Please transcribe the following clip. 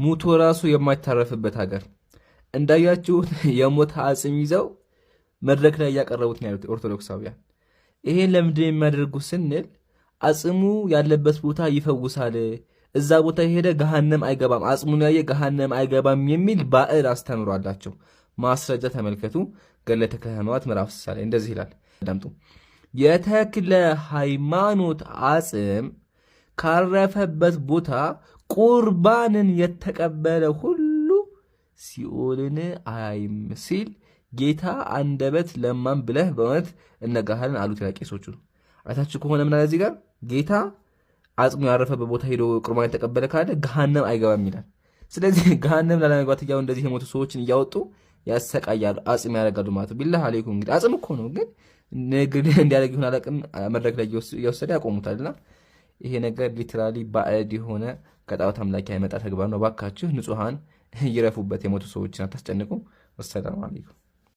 ሙቶ ራሱ የማይታረፍበት ሀገር እንዳያችሁት የሞት አጽም ይዘው መድረክ ላይ ያቀረቡት ነው ያሉት ኦርቶዶክሳውያን። ይሄን ለምንድን የሚያደርጉት ስንል አጽሙ ያለበት ቦታ ይፈውሳል፣ እዛ ቦታ የሄደ ገሃነም አይገባም፣ አጽሙን ያየ ገሃነም አይገባም የሚል ባዕድ አስተምሮ አላቸው። ማስረጃ ተመልከቱ። ገድለ ተክለ ሃይማኖት ምዕራፍ 60 ላይ እንደዚህ ይላል። አዳምጡ። የተክለ ሃይማኖት አጽም ካረፈበት ቦታ ቁርባንን የተቀበለ ሁሉ ሲኦልን አያይም ሲል ጌታ አንደበት ለማን ብለህ በእውነት እነጋሃልን አሉት ይላል ቄሶቹ። አይታችሁ ከሆነ ምን አለ እዚህ ጋር ጌታ አጽሙ ያረፈበት ቦታ ሄዶ ቁርባን የተቀበለ ካለ ገሃነም አይገባም ይላል። ስለዚህ ገሃነም ላለመግባት እያው እንደዚህ የሞቱ ሰዎችን እያወጡ ያሰቃያሉ፣ አጽም ያደርጋሉ ማለት ነው። ቢላህ አለይኩም እንግዲህ አጽም እኮ ነው፣ ግን ንግድ እንዲያደርግ ይሁን አላውቅም መድረክ ላይ እየወሰደ ያቆሙታልና ይሄ ነገር ሊትራሊ ባዕድ የሆነ ከጣዖት አምላኪ ያመጣ ተግባር ነው። ባካችሁ ንጹሃን ይረፉበት፣ የሞቱ ሰዎችን አታስጨንቁ። ወሰላሙ አለይኩም።